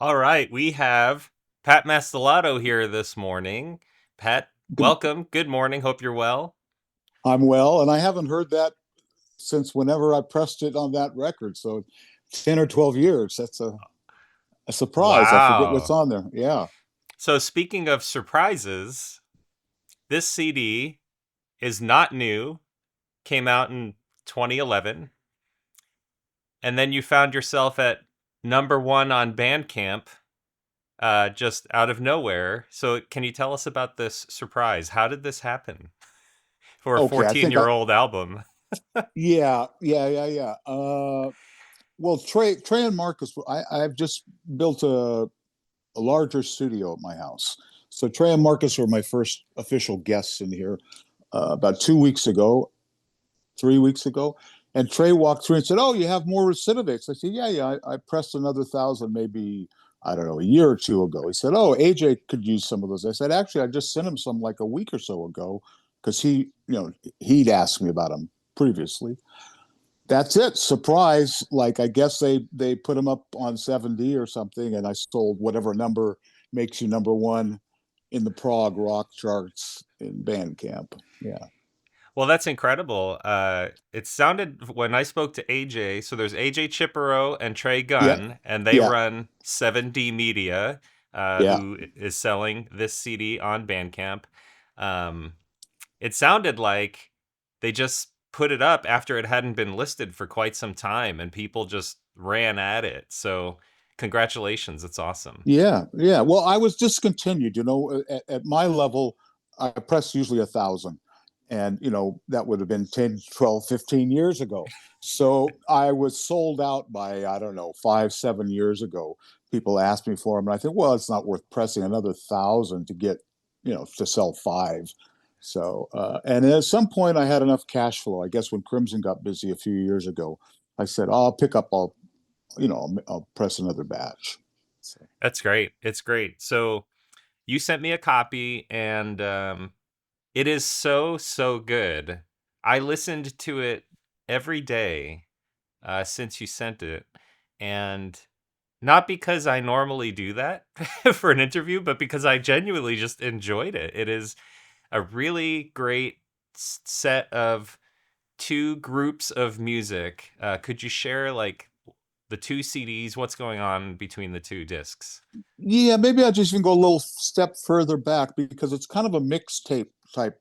All right, we have Pat Mastelotto here this morning. Pat, Good. welcome. Good morning. Hope you're well. I'm well, and I haven't heard that since whenever I pressed it on that record. So 10 or 12 years. That's a surprise. I forget what's Wow. on there. Yeah. So, speaking of surprises, this CD is not new, came out in 2011, and then you found yourself at number one on Bandcamp just out of nowhere. So, can you tell us about this surprise? How did this happen for a Okay. 14-year-old album? Yeah. Well, Trey and Marcus, I've just built a larger studio at my house. So Trey and Marcus were my first official guests in here about 2 weeks ago, 3 weeks ago. And Trey walked through and said, "Oh, you have more recidivates." I said, "Yeah. I pressed another thousand, maybe I don't know, a year or two ago." He said, "Oh, AJ could use some of those." I said, "Actually, I just sent him some like a week or so ago because he'd asked me about them previously." That's it. Surprise! Like I guess they put them up on 7D or something, and I sold whatever number makes you number one in the prog rock charts in Bandcamp. Yeah. Well, that's incredible. It sounded when I spoke to AJ. So there's AJ Chipero and Trey Yeah. Gunn, and they Yeah. run 7D Media, Yeah. who is selling this CD on Bandcamp. Um, it sounded like they just put it up after it hadn't been listed for quite some time, and people just ran at it. So congratulations, it's awesome. Yeah. Well, I was discontinued. At my level, I press usually 1,000. And, that would have been 10, 12, 15 years ago. So I was sold out by, I don't know, 5, 7 years ago. People asked me for them. And I think, well, it's not worth pressing another 1,000 to get, to sell five. So, and at some point I had enough cash flow. I guess when Crimson got busy a few years ago, I said, I'll pick up, I'll press another batch. So. That's great. It's great. So you sent me a copy, and it is so, so good. I listened to it every day since you sent it. And not because I normally do that for an interview, but because I genuinely just enjoyed it. It is a really great set of two groups of music. Could you share like the two CDs? What's going on between the two discs? Yeah, maybe I'll just even go a little step further back because it's kind of a mixtape type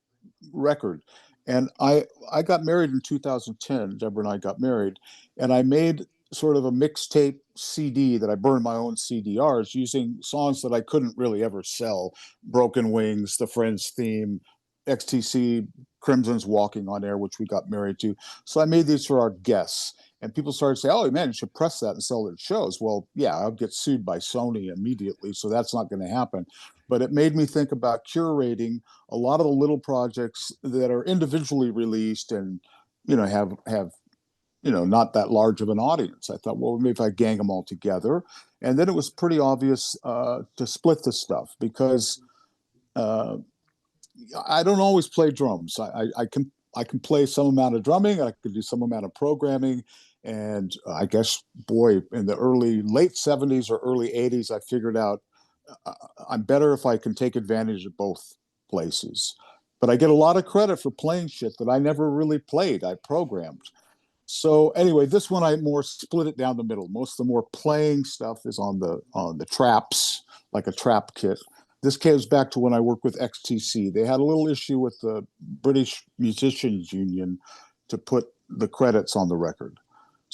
record. And I got married in 2010. Deborah and I got married, and I made sort of a mixtape CD that I burned my own CDRs using songs that I couldn't really ever sell. Broken Wings, The Friends theme, XTC, Crimson's Walking on Air, which we got married to. So I made these for our guests. And people started to say, "Oh man, you should press that and sell it at shows." Well, yeah, I'll get sued by Sony immediately, so that's not going to happen. But it made me think about curating a lot of the little projects that are individually released and have not that large of an audience. I thought, well, maybe if I gang them all together, and then it was pretty obvious to split the stuff because uh, I don't always play drums. I can play some amount of drumming. I can do some amount of programming. And I guess, boy, in the late 70s or early 80s, I figured out uh, I'm better if I can take advantage of both places. But I get a lot of credit for playing shit that I never really played. I programmed. So anyway, this one I more split it down the middle. Most of the more playing stuff is on the traps, like a trap kit. This comes back to when I worked with XTC. They had a little issue with the British Musicians Union to put the credits on the record.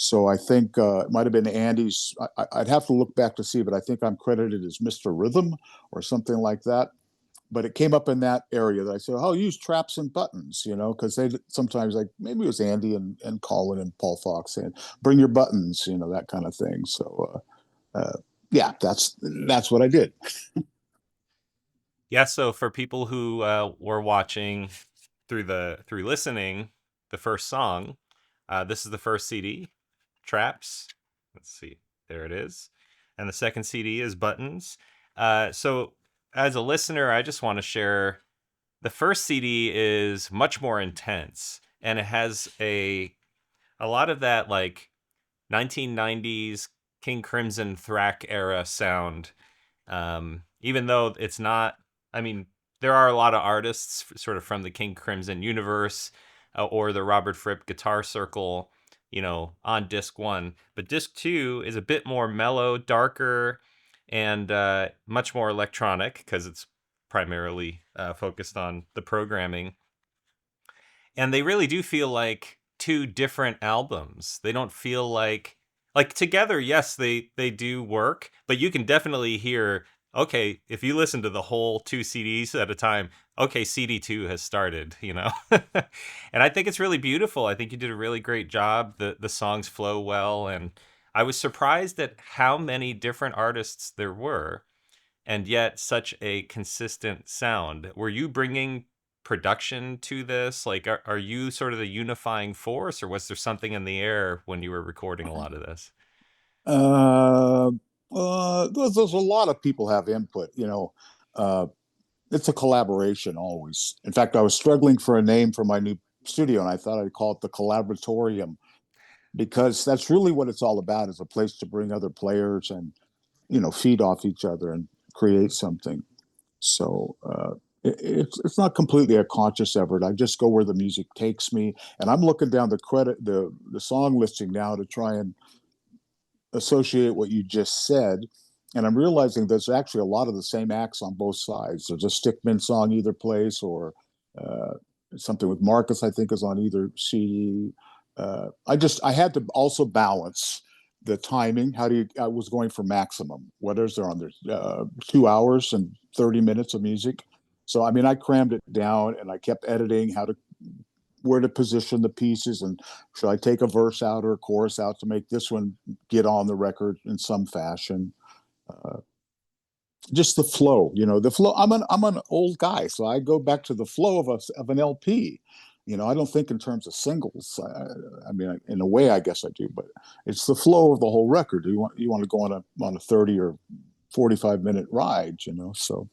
So I think it might have been Andy's. I'd have to look back to see, but I think I'm credited as Mr. Rhythm or something like that. But it came up in that area that I said, "Oh, use traps and buttons," because they sometimes, like, maybe it was Andy and Colin and Paul Fox saying, "Bring your buttons," that kind of thing. So yeah, that's what I did. Yeah, so for people who were watching through listening, the first song, this is the first CD, Traps. Let's see, there it is, and the second CD is Buttons. So as a listener, I just want to share the first CD is much more intense, and it has a lot of that like 1990s King Crimson thrack era sound. Even though it's not, I mean, there are a lot of artists sort of from the King Crimson universe or the Robert Fripp guitar circle, on disc one. But disc two is a bit more mellow, darker, and much more electronic because it's primarily focused on the programming. And they really do feel like two different albums. They don't feel like together. Yes, they do work, but you can definitely hear, okay, if you listen to the whole two CDs at a time, okay, CD2 has started. And I think it's really beautiful. I think you did a really great job. The songs flow well, and I was surprised at how many different artists there were and yet such a consistent sound. Were you bringing production to this? Like, are you sort of the unifying force, or was there something in the air when you were recording a lot of this? Uh, there's a lot of people have input, uh, it's a collaboration always. In fact, I was struggling for a name for my new studio, and I thought I'd call it the Collaboratorium because that's really what it's all about, is a place to bring other players and, feed off each other and create something. So it's not completely a conscious effort. I just go where the music takes me, and I'm looking down the song listing now to try and associate what you just said. And I'm realizing there's actually a lot of the same acts on both sides. There's a Stickmin song either place, or uh, something with Marcus, I think, is on either CD. I had to also balance the timing. I was going for maximum. What is there on there? 2 hours and 30 minutes of music. So, I mean, I crammed it down and I kept editing where to position the pieces, and should I take a verse out or a chorus out to make this one get on the record in some fashion. Uh, just the flow, the flow. I'm an old guy, so I go back to the flow of an LP. I don't think in terms of singles. I mean, in a way, I guess I do, but it's the flow of the whole record. You want to go on a 30 or 45-minute ride, So,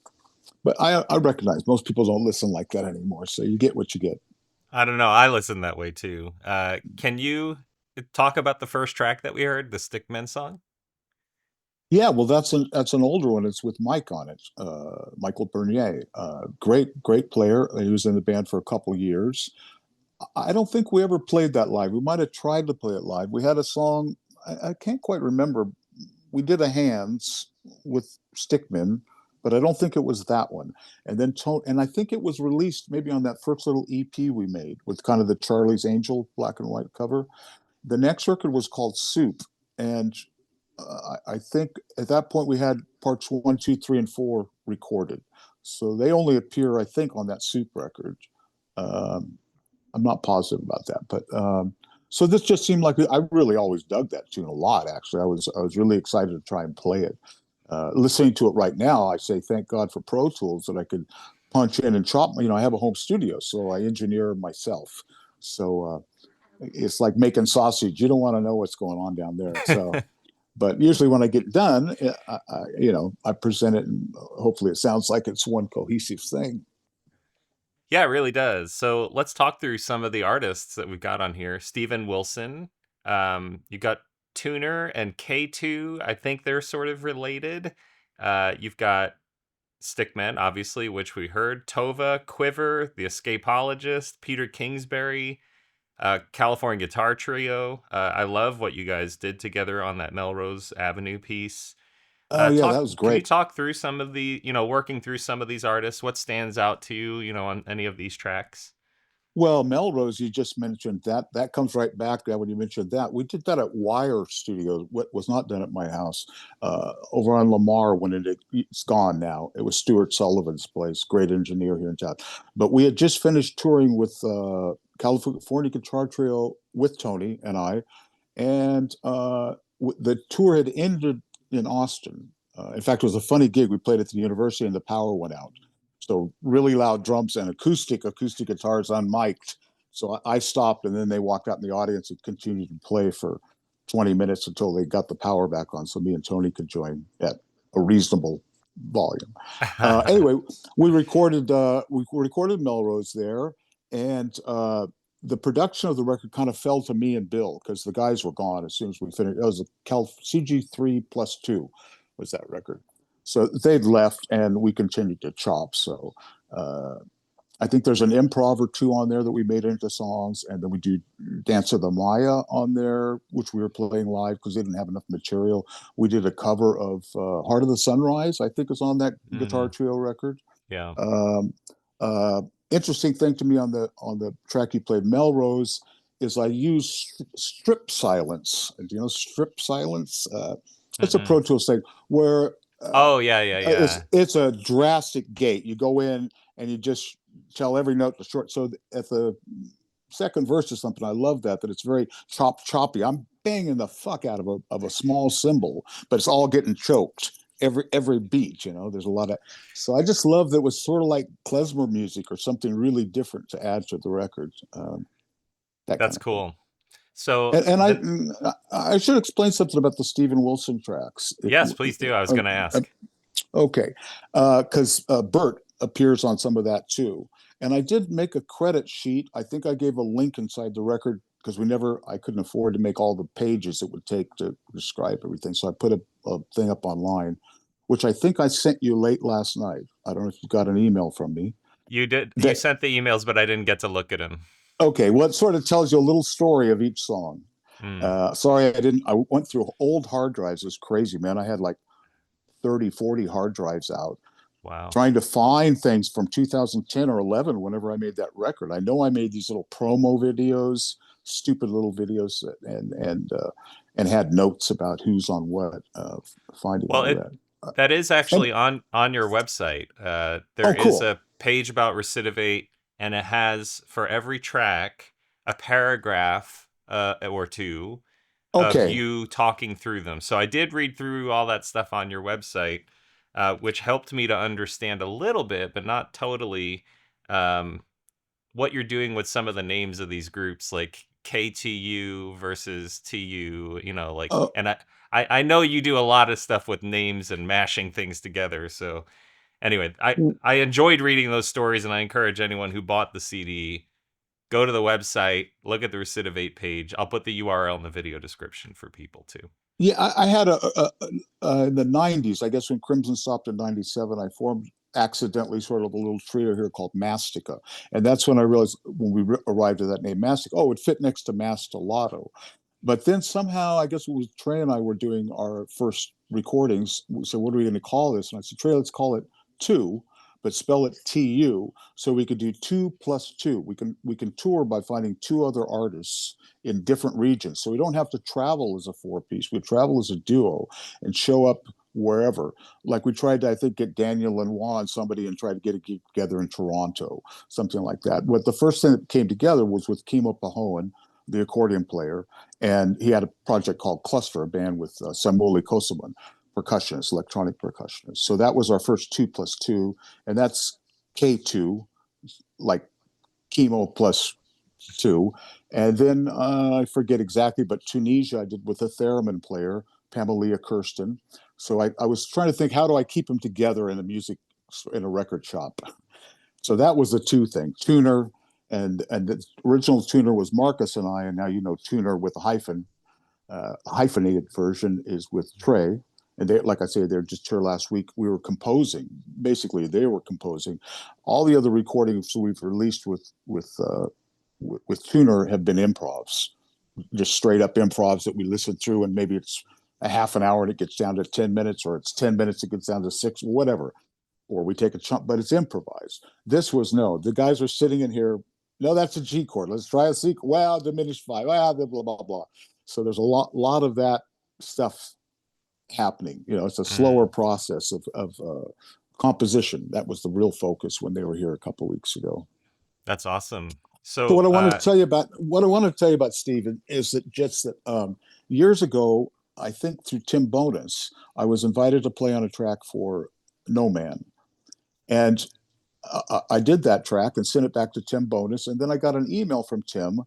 but I recognize most people don't listen like that anymore. So you get what you get. I don't know. I listen that way too. Can you talk about the first track that we heard, the Stickmen song? Yeah, well, that's an older one. It's with Mike on it, Michael Bernier. Great player. He was in the band for a couple years. I don't think we ever played that live. We might have tried to play it live. We had a song. I can't quite remember. We did a Hands with Stickmin, but I don't think it was that one. And then and I think it was released maybe on that first little EP we made with kind of the Charlie's Angel black and white cover. The next record was called Soup, and I think at that point we had parts 1, 2, 3, and 4 recorded, so they only appear, I think, on that Soup record. Um, I'm not positive about that, but so this just seemed like I really always dug that tune a lot. Actually, I was really excited to try and play it. Listening to it right now, I say thank God for Pro Tools that I could punch in and chop. I have a home studio, so I engineer myself. So it's like making sausage. You don't want to know what's going on down there. So, but usually when I get done, I present it, and hopefully it sounds like it's one cohesive thing. Yeah, it really does. So let's talk through some of the artists that we've got on here. Steven Wilson. You've got Tuner and K2. I think they're sort of related. You've got Stickmen, obviously, which we heard. Tova, Quiver, The Escapologist, Peter Kingsbury, California Guitar Trio. I love what you guys did together on that Melrose Avenue piece. Oh yeah, that was Can you great. talk through some of the, working through some of these artists? What stands out to you, on any of these tracks? Well, Melrose, you just mentioned that. That comes right back to when you mentioned that. We did that at Wire Studios. What was not done at my house, over on Lamar when it's gone now. It was Stuart Sullivan's place, great engineer here in town. But we had just finished touring with California Guitar Trio with Tony and I, and the tour had ended in Austin. In fact, it was a funny gig. We played at the university and the power went out. So really loud drums and acoustic guitars unmiked. So I stopped, and then they walked out in the audience and continued to play for 20 minutes until they got the power back on, so me and Tony could join at a reasonable volume. Anyway, we recorded Melrose there, and the production of the record kind of fell to me and Bill because the guys were gone as soon as we finished. It was a CG3 plus two was that record. So they'd left and we continued to chop. So uh, I think there's an improv or two on there that we made into songs. And then we do Dance of the Maya on there, which we were playing live because they didn't have enough material. We did a cover of Heart of the Sunrise, I think is on that Guitar Mm, Trio record. yeah. Um, uh, Interesting thing to me on the track you played, Melrose, is I use strip silence. Do you know strip silence? It's a Mm-mm. Pro Tools thing where Oh, yeah, yeah, yeah. it's a drastic gate. You go in and you just tell every note to short. So at the second verse or something, I love that it's very choppy. I'm banging the fuck out of a small cymbal, but it's all getting choked every beat. There's a lot of. So I just love that it was sort of like klezmer music or something really different to add to the record. That kind That's of thing. cool. So And the I should explain something about the Steven Wilson tracks. yes, please do. I was Uh, going to ask. okay, because Bert appears on some of that too. And I did make a credit sheet. I think I gave a link inside the record because I couldn't afford to make all the pages it would take to describe everything. So I put a thing up online, which I think I sent you late last night. I don't know if you got an email from me. You did. You That sent the emails, but I didn't get to look at them. okay, well, it sort of tells you a little story of each song. Mm, Sorry, I didn't. I went through old hard drives. It was crazy, man. I had like 30, 40 hard drives out wow. trying to find things from 2010 or 11 whenever I made that record. I know I made these little promo videos, stupid little videos, and had notes about who's on what, finding Well, all it that. Uh, that is and actually on your website. There oh, is cool. a page about Recidivate, and it has for every track a paragraph or two of Okay. you talking through them. So I did read through all that stuff on your website, which helped me to understand a little bit, but not totally, um, what you're doing with some of the names of these groups, like KTU versus TU. Like, Uh, and I know you do a lot of stuff with names and mashing things together. So anyway, I enjoyed reading those stories, and I encourage anyone who bought the CD, go to the website, look at the Recidivate page. I'll put the URL in the video description for people too. yeah, I had in the 90s, I guess when Crimson stopped in 97, I formed accidentally sort of a little trio here called Mastica. And that's when I realized when we arrived at that name, Mastica, oh, it fit next to Mastelotto. But then somehow, I guess it was Trey and I were doing our first recordings. So what are we going to call this? And I said, Trey, let's call it two, but spell it TU. So we could do two plus two. We can tour by finding two other artists in different regions. So we don't have to travel as a four piece. We travel as a duo and show up wherever. Like we tried to, I think, get Daniel and Juan, somebody, and try to get it together in Toronto, something like that. What the first thing that came together was with Kimo Pahoan, the accordion player, and he had a project called Cluster, a band with Samuli Kosoman, percussionist, electronic percussionist. So that was our first two plus two, and that's K2, like chemo plus two. And then I forget exactly, but Tunisia I did with a theremin player, Pamela Kirsten. So I was trying to think, how do I keep them together in a music, in a record shop? So that was the two thing, tuner, and the original tuner was Marcus and I, and now tuner with a hyphen, hyphenated version is with Trey. And they, like I say, they're just here last week. We were composing. Basically, they were composing. All the other recordings we've released with Tuner have been improvs, just straight up improvs that we listen through, and maybe it's a half an hour and it gets down to 10 minutes, or it's 10 minutes it gets down to six, whatever. Or we take a chunk, but it's improvised. This was no. The guys are sitting in here. No, that's a G chord. Let's try a C. Well, diminished five. Well, blah blah blah. So there's a lot of that stuff happening. It's a slower Mm, process of composition. That was the real focus when they were here a couple of weeks ago. that's awesome. So So, what I want to tell you about Steven is that just that years ago, I think through Tim Bonus, I was invited to play on a track for No Man, and I did that track and sent it back to Tim Bonus, and then I got an email from Tim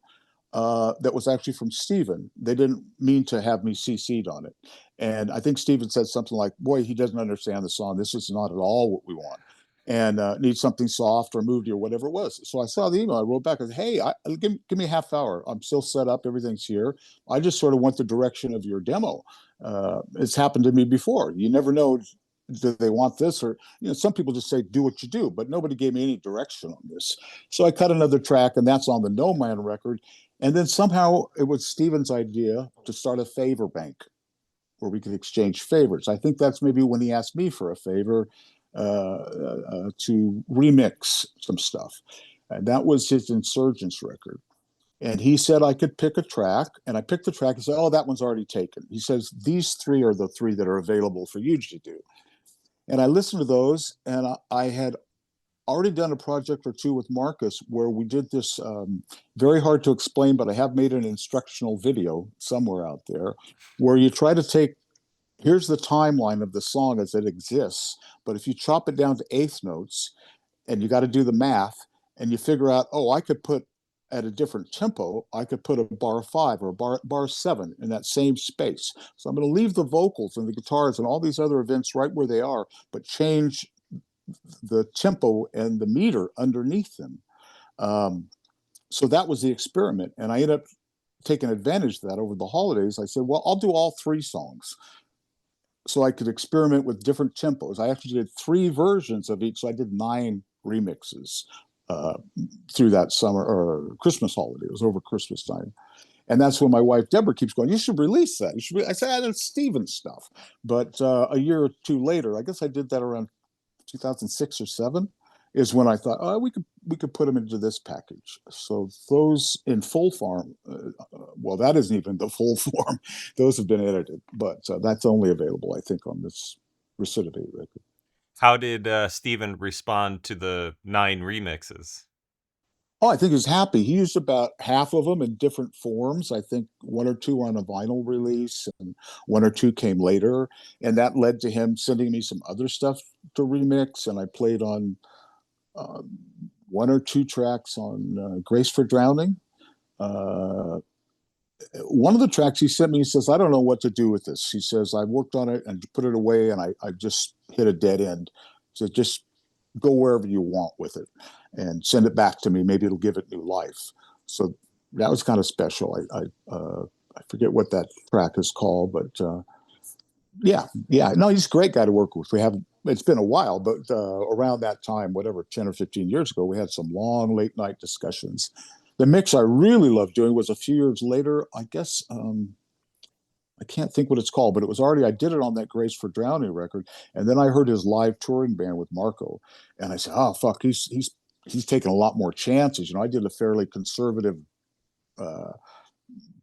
that was actually from Steven. They didn't mean to have me CC'd on it. And I think Steven said something like, boy, he doesn't understand the song. This is not at all what we want. and need something soft or moody or whatever it was. So I saw the email. I wrote back and said, hey, give me a half hour. I'm still set up. Everything's here. I just sort of went the direction of your demo. It's happened to me before. You never know, do they want this? Or, some people just say, do what you do, but nobody gave me any direction on this. So I cut another track, and that's on the No Man record. And then somehow it was Steven's idea to start a favor bank where we could exchange favors. I think that's maybe when he asked me for a favor to remix some stuff. And that was his Insurgents record. And he said I could pick a track, and I picked the track. He said, oh, that one's already taken. He says, these three are the three that are available for you to do. And I listened to those, and I had already done a project or two with Marcus where we did this very hard to explain, but I have made an instructional video somewhere out there where you try to take, here's the timeline of the song as it exists, but if you chop it down to eighth notes and you got to do the math and you figure out, oh, I could put at a different tempo, I could put a bar 5 or a bar 7 in that same space. So I'm going to leave the vocals and the guitars and all these other events right where they are, but change the tempo and the meter underneath them. So that was the experiment. And I ended up taking advantage of that over the holidays. I said, well, I'll do all 3 songs so I could experiment with different tempos. I actually did 3 versions of each. So I did 9 remixes through that summer or Christmas holiday. It was over Christmas time. And that's when my wife, Deborah, keeps going, you should release that. I said, that's Steven's stuff. But a year or 2 later, I guess I did that around 2006 or 7, is when I thought, oh, we could put them into this package. So those in full form, well, that isn't even the full form. Those have been edited, but that's only available, I think, on this Recidivate record. How did Steven respond to the 9 remixes? Oh, I think he's happy. He used about half of them in different forms. I think 1 or 2 on a vinyl release, and 1 or 2 came later. And that led to him sending me some other stuff to remix. And I played on 1 or 2 tracks on Grace for Drowning. One of the tracks he sent me, he says, I don't know what to do with this. He says, I worked on it and put it away, and I just hit a dead end. So just go wherever you want with it and send it back to me. Maybe it'll give it new life. So that was kind of special. I forget what that track is called, but yeah. No, he's a great guy to work with. It's been a while, but around that time, whatever, 10 or 15 years ago, we had some long late night discussions. The mix I really loved doing was a few years later, I guess, I can't think what it's called, but it was already, I did it on that Grace for Drowning record. And then I heard his live touring band with Marco. And I said, oh, fuck, he's taken a lot more chances. I did a fairly conservative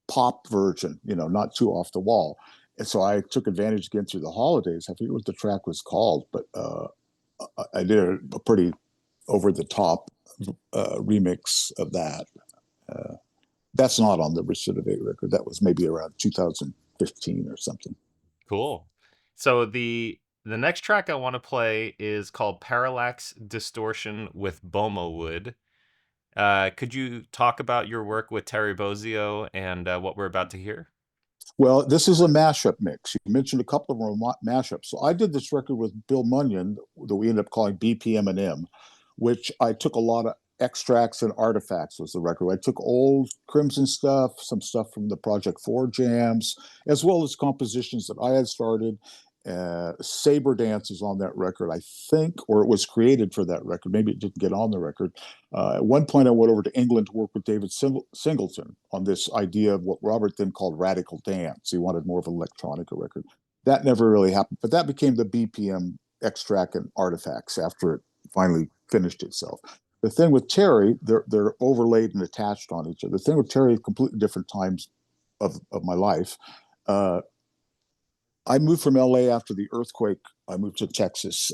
pop version, not too off the wall. And so I took advantage again through the holidays. I forget what the track was called, but I did a pretty over the top remix of that. That's not on the Recidivate record. That was maybe around 2015 or something. Cool. So the next track I want to play is called Parallax Distortion with Bomo Wood. Could you talk about your work with Terry Bozzio and what we're about to hear? Well, this is a mashup mix. You mentioned a couple of them mashups. So I did this record with Bill Munyon that we ended up calling BPM&M, which I took a lot of extracts and artifacts was the record. I took old Crimson stuff, some stuff from the Project 4 jams, as well as compositions that I had started. Saber Dance is on that record, I think, or it was created for that record. Maybe it didn't get on the record. At one point, I went over to England to work with David Singleton on this idea of what Robert then called radical dance. He wanted more of an electronica record. That never really happened, but that became the BPM extract and artifacts after it finally finished itself. The thing with Terry, they're overlaid and attached on each other. The thing with Terry, completely different times of my life. I moved from LA after the earthquake. I moved to Texas,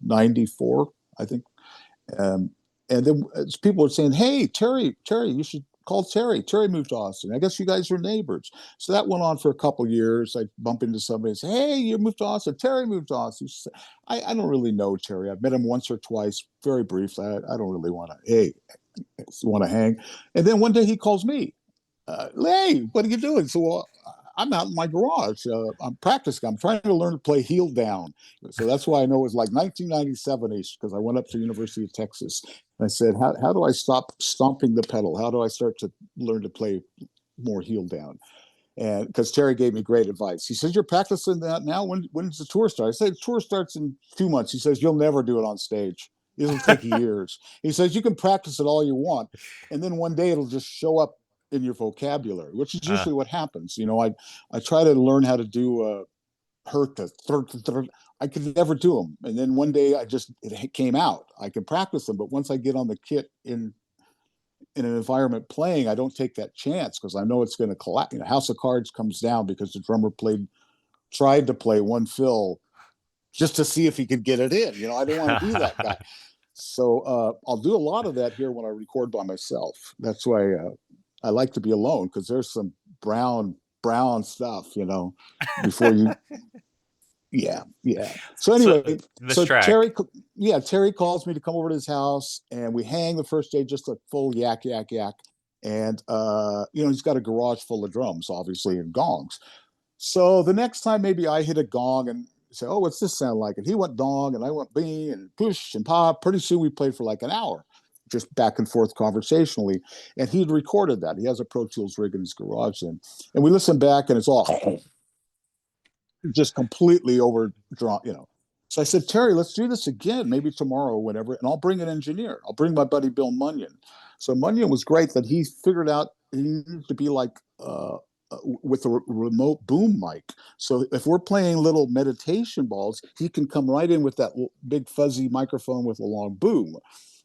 94, I think. And then people were saying, hey, Terry, you should call Terry. Terry moved to Austin. I guess you guys are neighbors. So that went on for a couple of years. I'd bump into somebody and say, hey, you moved to Austin. Terry moved to Austin. I don't really know Terry. I've met him once or twice, very briefly. I don't really want to, hey, want to hang. And then one day he calls me. Hey, what are you doing? So I'm out in my garage. I'm practicing. I'm trying to learn to play heel down. So that's why I know it was like 1997ish, because I went up to the University of Texas. And I said, how do I stop stomping the pedal? How do I start to learn to play more heel down? And because Terry gave me great advice. He says, you're practicing that now? When's the tour start? I said, the tour starts in 2 months. He says, you'll never do it on stage. It'll take years. He says, you can practice it all you want. And then one day it'll just show up in your vocabulary, which is Uh, usually what happens. I try to learn how to do hurt the third. I could never do them. And then one day it came out. I can practice them. But once I get on the kit in an environment playing, I don't take that chance because I know it's going to collapse. House of Cards comes down because the drummer tried to play one fill just to see if he could get it in. I don't want to be that guy. So I'll do a lot of that here when I record by myself. That's why I like to be alone, because there's some brown stuff, before you. Yeah, yeah. So so anyway, this so track. Terry calls me to come over to his house, and we hang the first day, just a full yak, yak, yak. And he's got a garage full of drums, obviously, and gongs. So the next time, maybe I hit a gong and say, "Oh, what's this sound like?" And he went dong, and I went bing, and push and pop. Pretty soon, we played for like an hour, just back and forth conversationally. And he'd recorded that. He has a Pro Tools rig in his garage, and we listen back, and it's all just completely overdrawn. So I said, Terry, let's do this again, maybe tomorrow or whatever, and I'll bring an engineer. I'll bring my buddy Bill Munyon. So Munyon was great that he figured out he needed to be like with a remote boom mic. So if we're playing little meditation balls, he can come right in with that big fuzzy microphone with a long boom.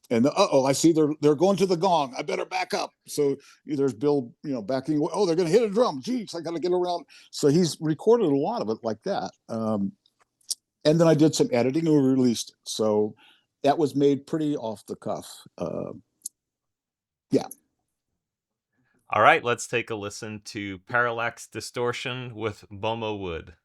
And I see they're going to the gong. I better back up. So there's Bill, backing. Oh, they're going to hit a drum. Jeez, I got to get around. So he's recorded a lot of it like that. And then I did some editing and we released it. So that was made pretty off the cuff. Yeah. All right, let's take a listen to Parallax Distortion with Bomo Wood.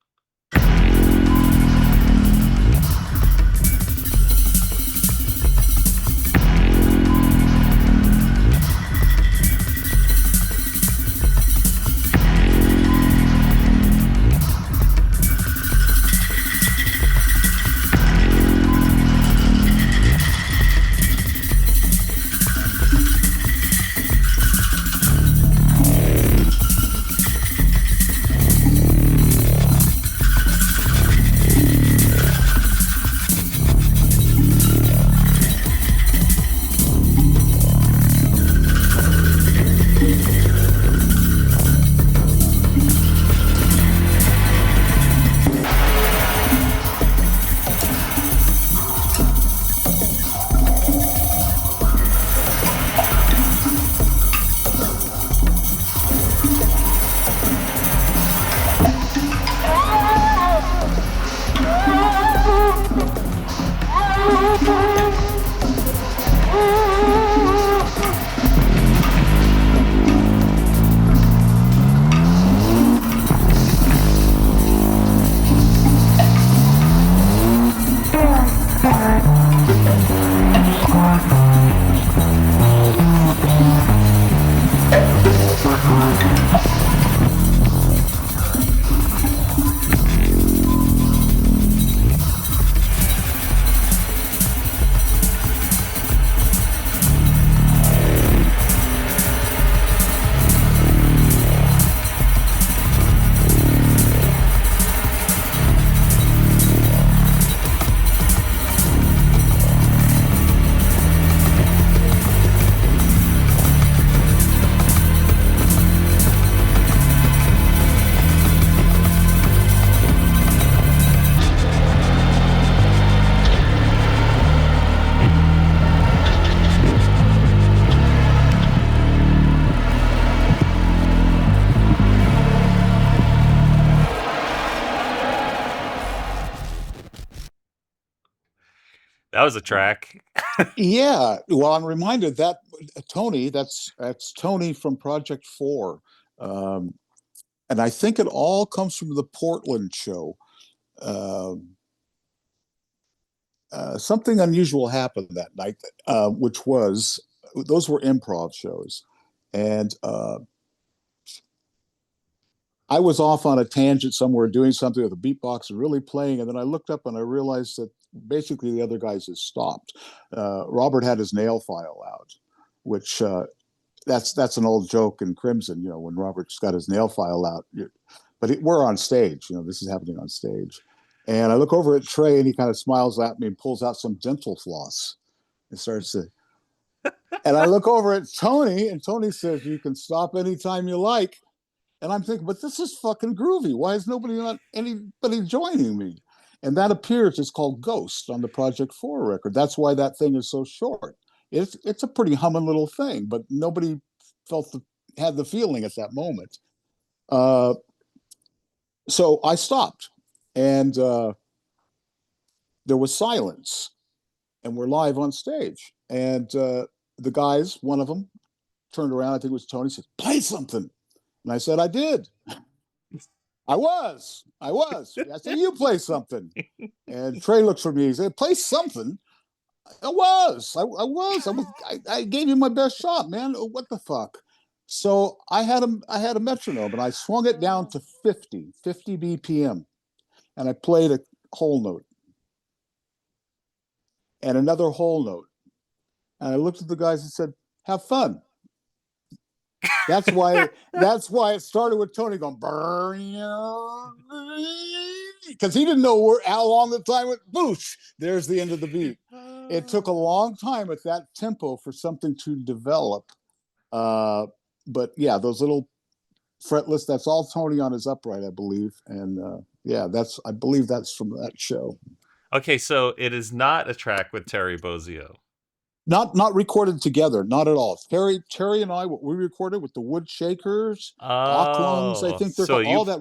That was a track. Yeah. Well, I'm reminded that Tony, that's Tony from Project 4. Um, and I think it all comes from the Portland show. Um, Something unusual happened that night, which was those were improv shows, and I was off on a tangent somewhere doing something with a beatbox and really playing, and then I looked up and I realized that basically the other guys had stopped. Robert had his nail file out, which that's an old joke in Crimson. When Robert's got his nail file out, we're on stage. This is happening on stage, and I look over at Trey and he kind of smiles at me and pulls out some dental floss and starts to. And I look over at Tony, and Tony says, "You can stop anytime you like." And I'm thinking, but this is fucking groovy. Why is not anybody joining me? And that appears, it's called Ghost on the Project 4 record. That's why that thing is so short. It's a pretty humming little thing, but nobody had the feeling at that moment. Uh, so I stopped, and there was silence, and we're live on stage. And the guys, one of them, turned around. I think it was Tony. Said, "Play something." And I said, "I did. I was. I said, "You play something." And Trey looks for me. He said, "Play something." I was. I gave you my best shot, man. What the fuck? So I had a metronome and I swung it down to 50 BPM. And I played a whole note and another whole note. And I looked at the guys and said, "Have fun." That's why it started with Tony going because he didn't know how long the time went. Boosh! There's the end of the beat. It took a long time at that tempo for something to develop. But yeah, those little fretless. That's all Tony on his upright, I believe. And yeah, I believe that's from that show. Okay, so it is not a track with Terry Bozzio. Not recorded together, not at all. Terry and I, what we recorded with the Wood Shakers, Aucklands, I Oh, think they're so called, all that.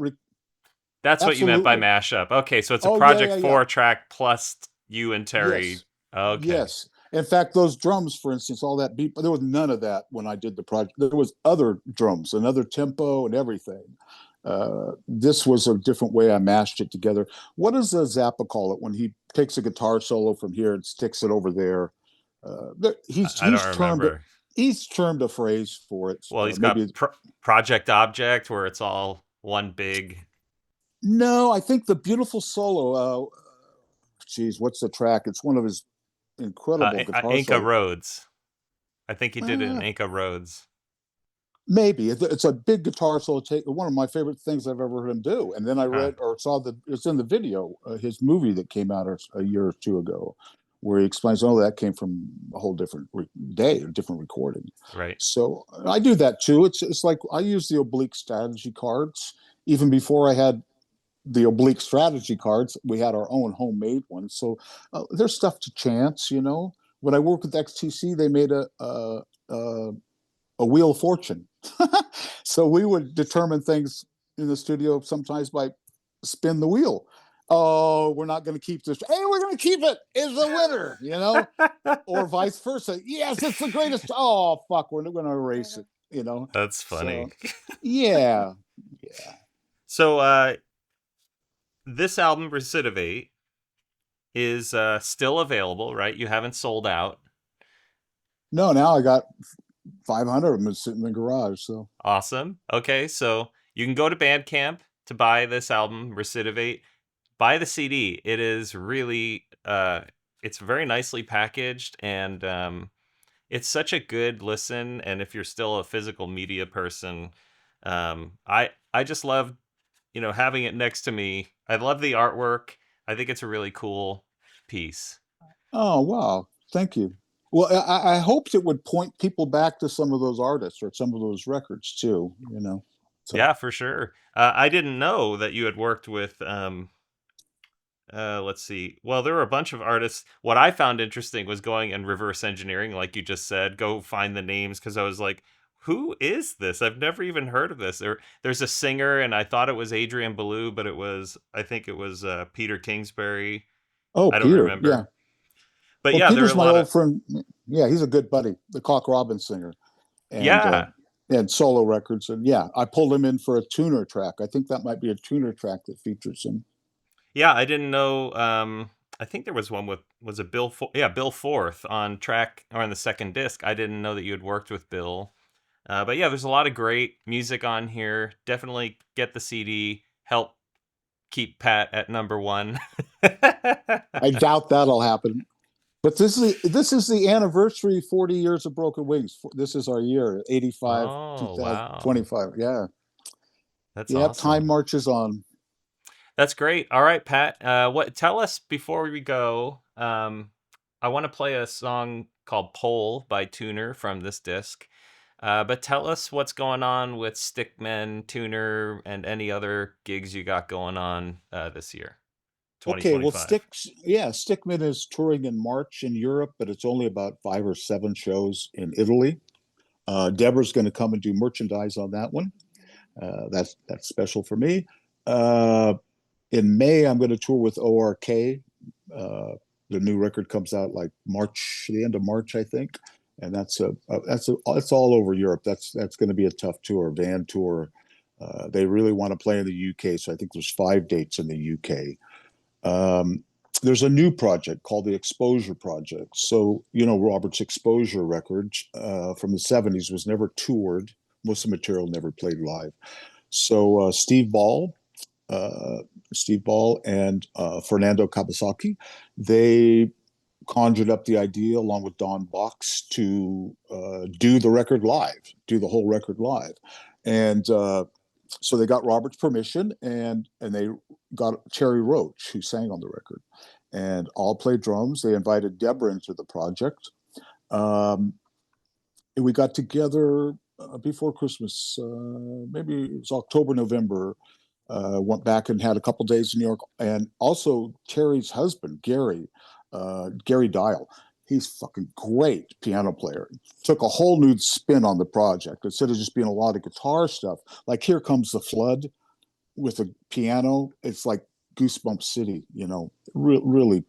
that's what you meant by Absolutely. mashup. Okay, so it's a Oh yeah, Project yeah, yeah. 4 track plus you and Terry. Yes, Okay. yes. In fact, those drums, for instance, all that beat, there was none of that when I did the project. There was other drums, another tempo, and everything. This was a different way I mashed it together. What does Zappa call it when he takes a guitar solo from here and sticks it over there? He's I don't he's termed remember. he's termed a phrase for it. Well, he's got Maybe Project Object where it's all one big no. I think the beautiful solo. Geez, what's the track? It's one of his incredible guitar Inca solo. Roads. I think he did it in Uh, Inca Roads. Maybe it's a big guitar solo. Take one of my favorite things I've ever heard him do. And then I Huh. read or saw it's in the video, his movie that came out a year or two ago, where he explains, "Oh, that came from a whole different day, a different recording." Right. So I do that too. It's like I use the oblique strategy cards even before I had the oblique strategy cards. We had our own homemade ones. So there's stuff to chance. When I worked with XTC, they made a wheel of fortune. So we would determine things in the studio sometimes by spin the wheel. Oh, we're not going to keep this. Hey, we're going to keep it. Is the winner. Or vice versa. Yes, it's the greatest. Oh, fuck, we're going to erase it. That's funny. So, yeah, yeah. So this album Recidivate is still available, right? You haven't sold out. No, now I got 500 of them sitting in the garage. So Awesome. Okay, so you can go to Bandcamp to buy this album Recidivate. Buy the CD. It is really it's very nicely packaged and it's such a good listen. And if you're still a physical media person, I just love having it next to me. I love the artwork. I think it's a really cool piece. oh wow, thank you. Well, I hoped it would point people back to some of those artists or some of those records too. So Yeah, for sure. I didn't know that you had worked with let's see. Well, there were a bunch of artists. What I found interesting was going and reverse engineering, like you just said, go find the names because I was like, who is this? I've never even heard of this. There's a singer, and I thought it was Adrian Belew, but I think it was Peter Kingsbury. oh, I don't Peter, yeah. remember. But Well, yeah, there are a Peter's my lot of old friend. Yeah, he's a good buddy, the Cock Robin singer, and yeah, solo records. And yeah, I pulled him in for a tuner track. I think that might be a tuner track that features him. yeah. I didn't know. I think there was one with was it Bill? Yeah, Bill Forth on track or on the second disc. I didn't know that you had worked with Bill. But yeah, there's a lot of great music on here. Definitely get the CD. Help keep Pat at number one. I doubt that'll happen. But this is the anniversary 40 years of Broken Wings. This is our year, 85, Oh, wow. 2025. Yeah. That's Yeah, time awesome. marches on. That's great. All right, Pat. What? Tell us before we go. I want to play a song called "Pole" by Tuner from this disc. But tell us what's going on with Stickmen, Tuner, and any other gigs you got going on this year, Okay, well, 2025. Stickman is touring in March in Europe, but it's only about 5 or 7 shows in Italy. Deborah's going to come and do merchandise on that one. That's special for me. Uh, in May, I'm going to tour with ORK. The new record comes out like March, the end of March, I think, and it's all over Europe. That's going to be a tough tour, van tour. They really want to play in the UK, so I think there's 5 dates in the UK. There's a new project called the Exposure Project. So, Robert's Exposure record from the 70s was never toured. Most of the material never played live. So uh, Steve Ball and Fernando Kabasaki, they conjured up the idea along with Don Box to do the record live, do the whole record live. And so they got Robert's permission, and they got Terry Roach, who sang on the record, and all played drums. They invited Deborah into the project. Um, and we got together before Christmas, maybe it was October, November. Went back and had a couple days in New York, and also Terry's husband, Gary Dial. He's fucking great piano player. Took a whole new spin on the project. Instead of just being a lot of guitar stuff, like Here Comes the Flood with a piano, it's like Goosebump City, really.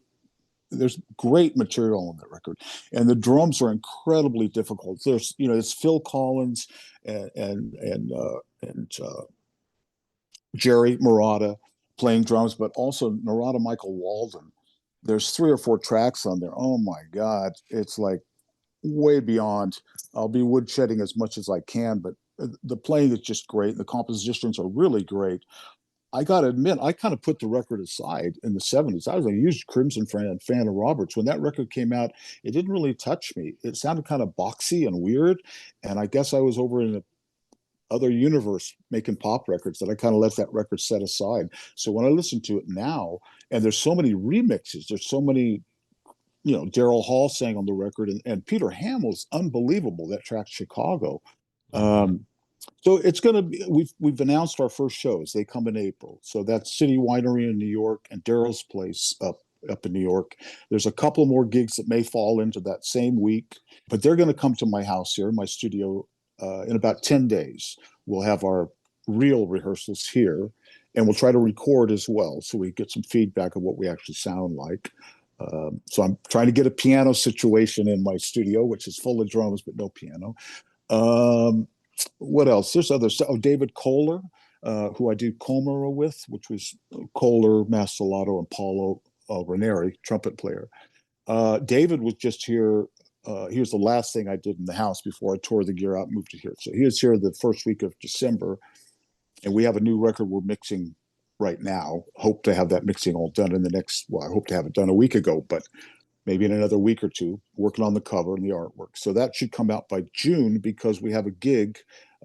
There's great material on that record, and the drums are incredibly difficult. It's Phil Collins and Jerry Murata playing drums, but also Narada Michael Walden. There's 3 or 4 tracks on there. Oh my God, it's like way beyond. I'll be woodshedding as much as I can, but the playing is just great. The compositions are really great. I got to admit, I kind of put the record aside in the 70s. I was a huge Crimson fan of Roberts. When that record came out, it didn't really touch me. It sounded kind of boxy and weird. And I guess I was over in other universe making pop records that I kind of let that record set aside. So when I listen to it now, and there's so many remixes, there's so many, Daryl Hall sang on the record, and Peter Hamill's unbelievable. That track Chicago. Mm-hmm. Um, so it's going to be. We've announced our first shows. They come in April. So that's City Winery in New York and Daryl's Place up in New York. There's a couple more gigs that may fall into that same week, but they're going to come to my house here, my studio, in about 10 days. We'll have our real rehearsals here, and we'll try to record as well, so we get some feedback of what we actually sound like. So I'm trying to get a piano situation in my studio, which is full of drums but no piano. Um, what else? There's other stuff. Oh, David Kohler, who I did Comera with, which was Kohler, Mastelotto, and Paulo Ranieri, trumpet player. David was just here. He was the last thing I did in the house before I tore the gear out and moved to here. So he was here the first week of December, and we have a new record we're mixing right now. Hope to have that mixing all done in the next. Well, I hope to have it done a week ago, but maybe in another week or two, working on the cover and the artwork. So that should come out by June, because we have a gig,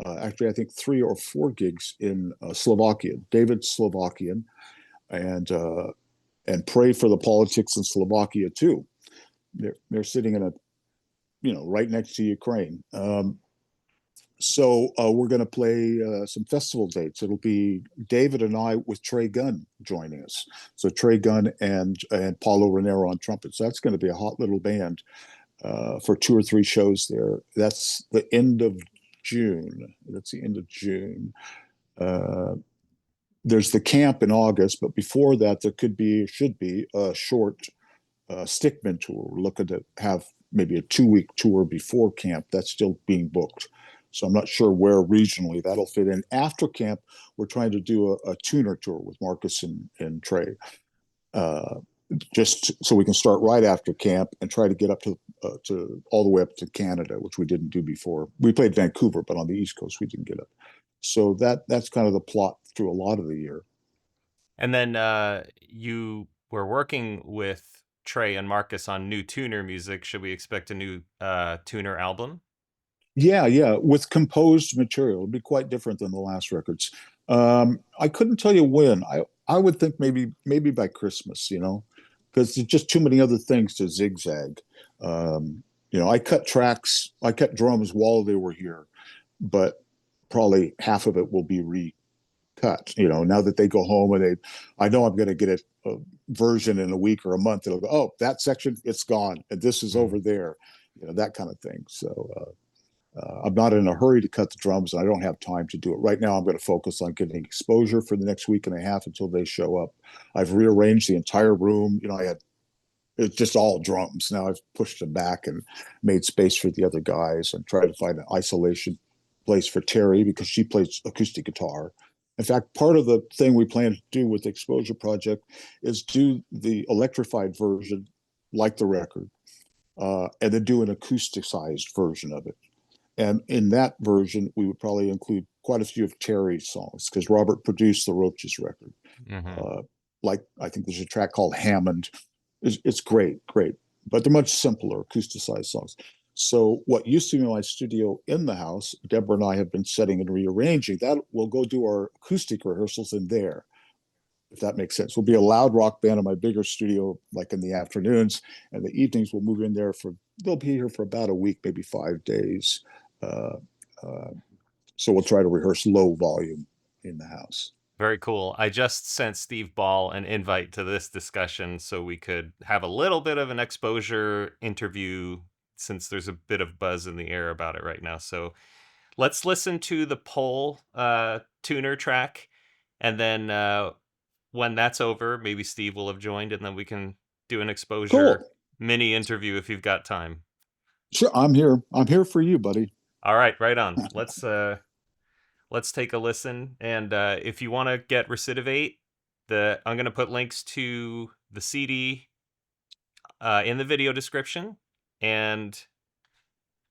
actually, I think 3 or 4 gigs in Slovakia. David's Slovakian, and pray for the politics in Slovakia too. They're sitting in right next to Ukraine. So we're going to play some festival dates. It'll be David and I with Trey Gunn joining us. So Trey Gunn and Paulo Ranieri on trumpet. So that's going to be a hot little band for 2 or 3 shows there. That's the end of June. That's the end of June. Uh, there's the camp in August, but before that, should be a short Stickman tour. We're looking to have maybe a 2-week tour before camp. That's still being booked. So I'm not sure where regionally that'll fit in. After camp, we're trying to do a tuner tour with Marcus and Trey. just so we can start right after camp and try to get up to all the way up to Canada, which we didn't do before. We played Vancouver, but on the East Coast we didn't get up. So that's kind of the plot through a lot of the year. And then you were working with Trey and Marcus on new Tuner music. Should we expect a new Tuner album? Yeah, with composed material. It'd be quite different than the last records. I couldn't tell you when. I would think maybe by Christmas, because there's just too many other things to zigzag. I cut tracks, I cut drums while they were here, but probably half of it will be recut. Now that they go home and I know I'm going to get a version in a week or a month. It'll go, oh, that section, it's gone, and this is over there, that kind of thing. So. I'm not in a hurry to cut the drums, and I don't have time to do it. Right now, I'm going to focus on getting exposure for the next week and a half until they show up. I've rearranged the entire room. It's just all drums. Now I've pushed them back and made space for the other guys and tried to find an isolation place for Terry because she plays acoustic guitar. In fact, part of the thing we plan to do with the Exposure Project is do the electrified version like the record, and then do an acousticized version of it. And in that version, we would probably include quite a few of Terry's songs because Robert produced the Roaches record. Mm-hmm. I think there's a track called Hammond. It's great, but they're much simpler acousticized songs. So what used to be my studio in the house, Deborah and I have been setting and rearranging. That we'll go do our acoustic rehearsals in there, if that makes sense. We'll be a loud rock band in my bigger studio, like in the afternoons, and the evenings we'll move in there they'll be here for about a week, maybe 5 days. So we'll try to rehearse low volume in the house. Very cool. I just sent Steve Ball an invite to this discussion so we could have a little bit of an exposure interview since there's a bit of buzz in the air about it right now. So let's listen to the Pole Tuner track, and then when that's over, maybe Steve will have joined, and then we can do an exposure mini interview if you've got time. Sure, I'm here. I'm here for you, buddy. All right, right on. Let's take a listen, and if you want to get Recidivate, I'm going to put links to the CD in the video description, and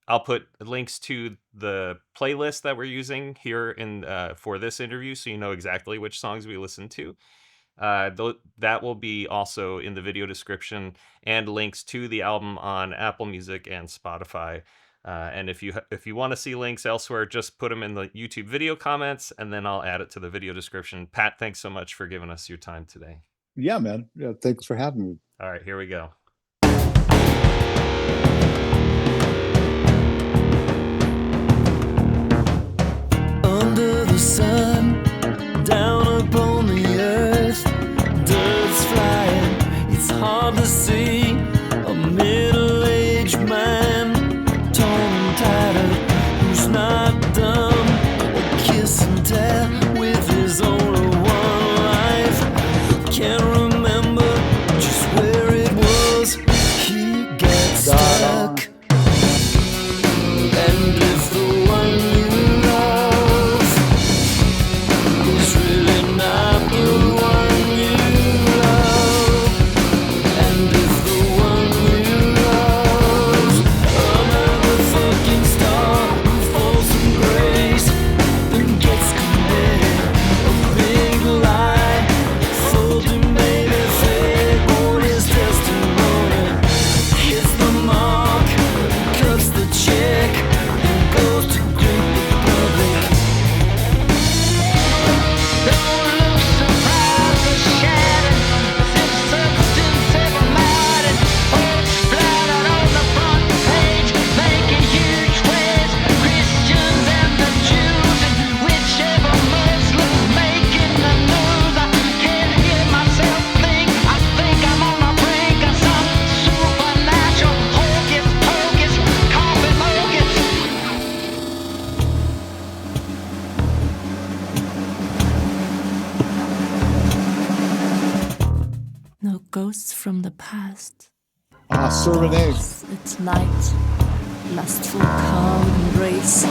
I'll put links to the playlist that we're using here for this interview, so you know exactly which songs we listened to. That will be also in the video description, and links to the album on Apple Music and Spotify. And if you want to see links elsewhere, just put them in the YouTube video comments, and then I'll add it to the video description. Pat, thanks so much for giving us your time today. Yeah, man. Yeah, thanks for having me. All right, here we go. Under the sun, down upon the earth, dirt's flying, it's hard to see a middle-aged man, torn and tattered, who's not dumb, a kiss and tell with his only one life, but can't remember just where it was he gets stuck. And if the one you love is really not the one you love, and if the one you love's another fucking star who falls from grace, then gets committed a big lie, folding maybe fake on his testimony, hits the mark, cuts the check, and goes to greet the public. Don't look surprised or shattered, as if substance ever mattered. Hope splattered on the front page, making huge waves. Christians and the Jews, and whichever Muslims making the news. I can't hear myself think. I think I'm on the brink of some supernatural hocus pocus, coffee mogus. No ghosts from the past. Serenade. It's night, lustful calm embrace.